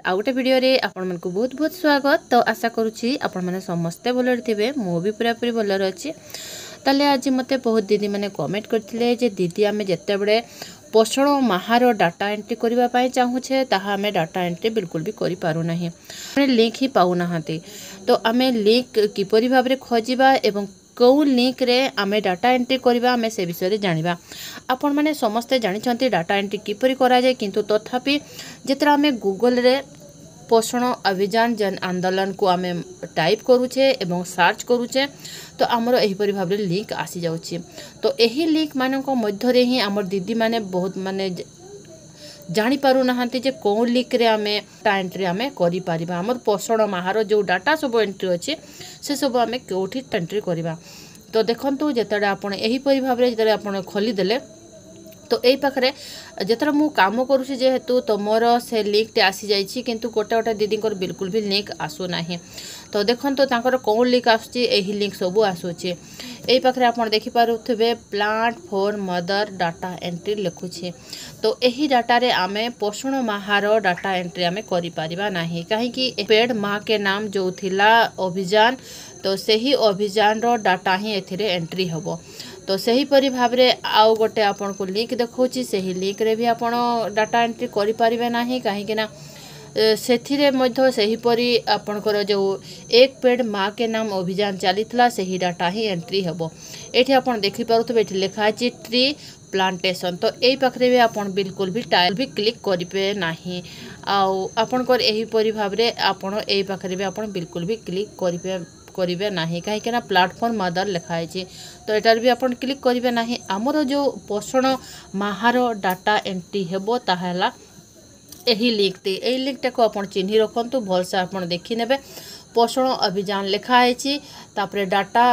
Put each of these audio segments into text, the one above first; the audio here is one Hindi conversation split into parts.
आ गोटे वीडियो रे आपण मानकु बहुत बहुत स्वागत। तो आशा करुच्ची आपण मैंने समस्ते भलरे थे, मु भी पूरापूरी भलर अच्छी। ताले आज मते बहुत दीदी मैंने कमेंट करथिले जे दीदी आमे जत्ते बड़े पोषण माहार डाटा एंट्री करबा पई चाहूछे ताहा आमे डाटा एंट्री बिल्कुल भी करि पारु नाही, लिंक ही पाउ नाहांती। तो आमे लिंक किपरि भाबरे खोजिबा एवं कौ लिंक रे आमे डाटा एंट्री करबा आमे से विषय रे जानिबा। आपण माने समस्ते जानिछंती डाटा एंट्री किपरि करा जाय, किंतु तथापि जेतरा आमे गूगल रे पोषण अभियान जन आंदोलन को आमे टाइप करूचे एवं सर्च करूचे तो आमर एहीपरि भाबरे लिंक आसी जाउची। तो एही लिंक मानक मध्य रे ही आमर दीदी माने बहुत माने जानी पारु नाहांती जे कौ लिंक रे आमे डाटा एंट्री आमे करि परिबा। हमर पोषण माहार जो डाटा सब एंट्री अछि से सब आमे कोठी एंट्री करिबा। तो देखंतु जेतडे आपण एही परि भाबरे जेतडे आपण खोली देले तो एई पाखरे जेतर मु काम करूछि जेहेतु तो मोर से लिंक टे आसी जाइछि, किंतु गोटे गोटे दीदी को बिल्कुल भी लिंक आसु नाही। तो देखंतु तांकर कोन लिंक आसुछि, एही लिंक सब आसुछि। एई पाखरे आपण देखि पारुथबे plant for mother data entry लिखुछि। तो एही डाटा रे आमे पोषण माहार डाटा एंट्री आमे करि परिबा नाही, काहे कि पेड मां के नाम जो थिला अभियान तो सही अभियान रो डाटा ही एथिरे एंट्री हबो। तो सही परि भाबरे आउ गोटे आपन को लिंक देखौछि, सही लिंक रे भी आपण डाटा एंट्री करि परिबे नाही, काहे कि ना सेथिरे मध्य सही परि आपनकर जो एक पेड मां के नाम अभियान चलीथला सही डाटा ही एंट्री हबो। एठी आपण देखि पारुथबे एठी लिखा अछि ट्री प्लांटेशन। तो एई पाखरे भी आपण बिल्कुल भी टाइल भी क्लिक करिपे नाही। आउ आपनकर एही परि भाबरे आपण एई पाखरे भी आपण बिल्कुल भी क्लिक करिबे नाही, काहे कि ना प्लेटफॉर्म मदर लिखा है। तो एटार भी आपण क्लिक करिबे नाही। हमर जो पोषण माहार डाटा एंट्री हेबो ताहला एही लिंक ते एही लिंक टा को आपण चिन्हि रखंतु, भल से आपण देखि नेबे। पोषण अभियान लिखा है, तापरे डाटा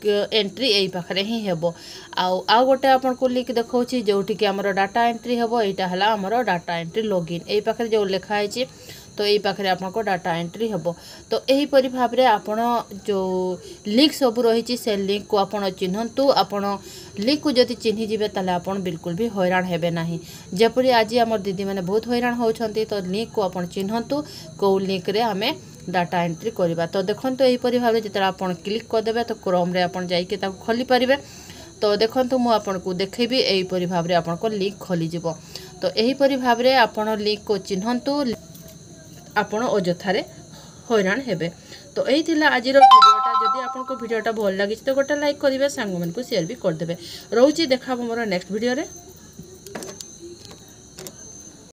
एंट्री एई पाखरे ही हेबो। आउ गोटे आपण को लिंक देखौछि जोठी कि हमर डाटा एंट्री हेबो, एटा हला हमर डाटा एंट्री लॉगिन। एई पाखरे जो लिखा है तो यही पाखे आपको डाटा एंट्री हेबो। तो यही परि भाबरे आपण जो लिंक सब रही से लिंक को आपण चिन्हंतु। आपण लिंक को जदि चिन्हि जिबे ताले आपण बिल्कुल भी हैरान हेबे नाही। जेपरि आज हमर दीदी माने बहुत हैरान होछंती, तो लिंक को आपण चिन्हंतु को लिंक रे हमें डाटा एंट्री करबा। तो देखंतु यही परि भाबरे जेतरा आपण क्लिक कर देबे तो क्रोम रे आपण जाई के ताको खोली परिबे। तो देखंतु मु आपण को देखैबी एही परि भाबरे आपण को लिंक खोली जिवो। तो एही परि भाबरे आपण लिंक को चिन्हंतु, आपण अजथारे हैरान हेबे। तो यही थिला आज वीडियोटा। जदि आपको वीडियोटा भल लगी तो गोटे लाइक करेंगे, सांग मन को शेयर भी करदे। रोची देखा मोर नेक्स्ट वीडियो रे।